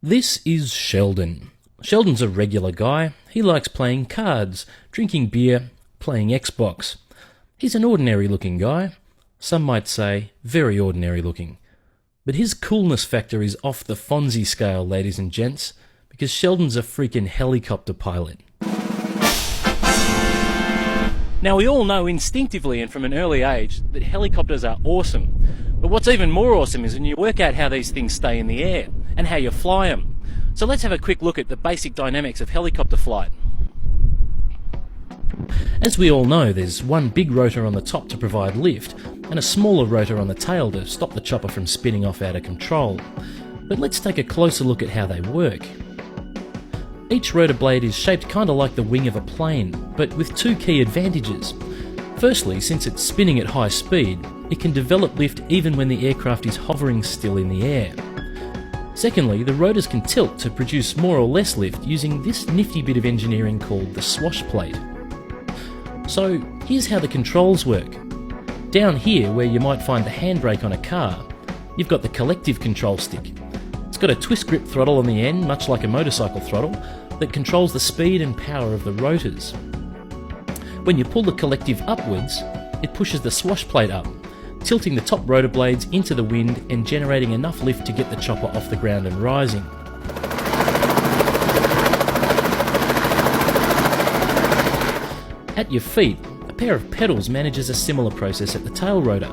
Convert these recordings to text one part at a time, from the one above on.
This is Sheldon. Sheldon's a regular guy. He likes playing cards, drinking beer, playing Xbox. He's an ordinary looking guy. Some might say very ordinary looking. But his coolness factor is off the Fonzie scale, ladies and gents, because Sheldon's a freaking helicopter pilot. Now, we all know instinctively and from an early age that helicopters are awesome. But what's even more awesome is when you work out how these things stay in the air and how you fly them. So let's have a quick look at the basic dynamics of helicopter flight. As we all know, there's one big rotor on the top to provide lift and a smaller rotor on the tail to stop the chopper from spinning off out of control. But let's take a closer look at how they work. Each rotor blade is shaped kind of like the wing of a plane, but with two key advantages. Firstly, since it's spinning at high speed, it can develop lift even when the aircraft is hovering still in the air. Secondly, the rotors can tilt to produce more or less lift using this nifty bit of engineering called the swash plate. So here's how the controls work. Down here, where you might find the handbrake on a car, you've got the collective control stick. It's got a twist grip throttle on the end, much like a motorcycle throttle, that controls the speed and power of the rotors. When you pull the collective upwards, it pushes the swash plate up, tilting the top rotor blades into the wind and generating enough lift to get the chopper off the ground and rising. At your feet, a pair of pedals manages a similar process at the tail rotor.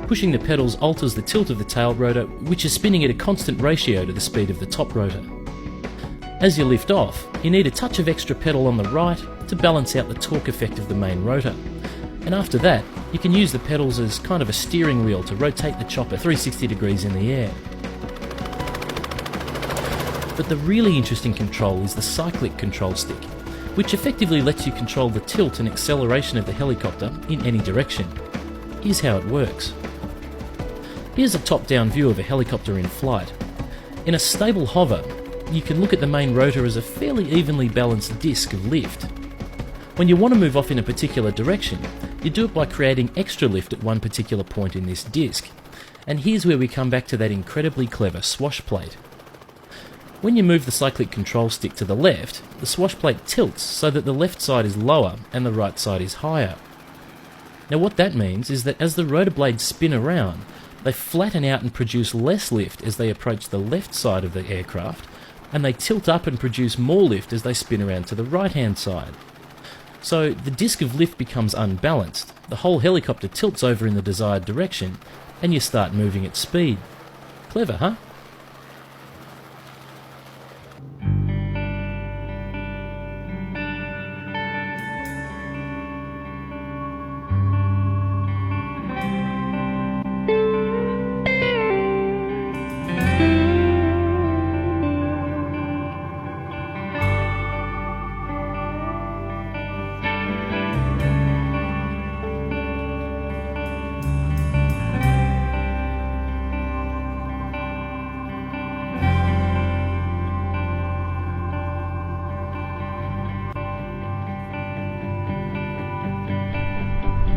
Pushing the pedals alters the tilt of the tail rotor, which is spinning at a constant ratio to the speed of the top rotor. As you lift off, you need a touch of extra pedal on the right to balance out the torque effect of the main rotor. And after that, you can use the pedals as kind of a steering wheel to rotate the chopper 360 degrees in the air. But the really interesting control is the cyclic control stick, which effectively lets you control the tilt and acceleration of the helicopter in any direction. Here's how it works. Here's a top-down view of a helicopter in flight. In a stable hover, you can look at the main rotor as a fairly evenly balanced disc of lift. When you want to move off in a particular direction, you do it by creating extra lift at one particular point in this disc. And here's where we come back to that incredibly clever swash plate. When you move the cyclic control stick to the left, the swash plate tilts so that the left side is lower and the right side is higher. Now what that means is that as the rotor blades spin around, they flatten out and produce less lift as they approach the left side of the aircraft, and they tilt up and produce more lift as they spin around to the right-hand side. So the disc of lift becomes unbalanced, the whole helicopter tilts over in the desired direction, and you start moving at speed. Clever, huh?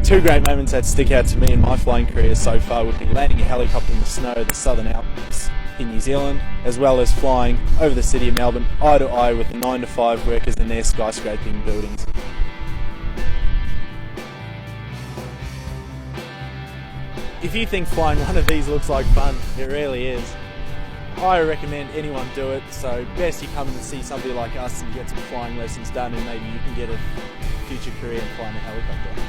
Two great moments that stick out to me in my flying career so far would be landing a helicopter in the snow of the Southern Alps in New Zealand, as well as flying over the city of Melbourne eye to eye with the 9 to 5 workers in their skyscraping buildings. If you think flying one of these looks like fun, it really is. I recommend anyone do it, so best you come and see somebody like us and get some flying lessons done, and maybe you can get a future career in flying a helicopter.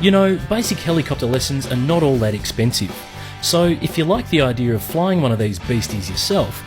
You know, basic helicopter lessons are not all that expensive. So if you like the idea of flying one of these beasties yourself,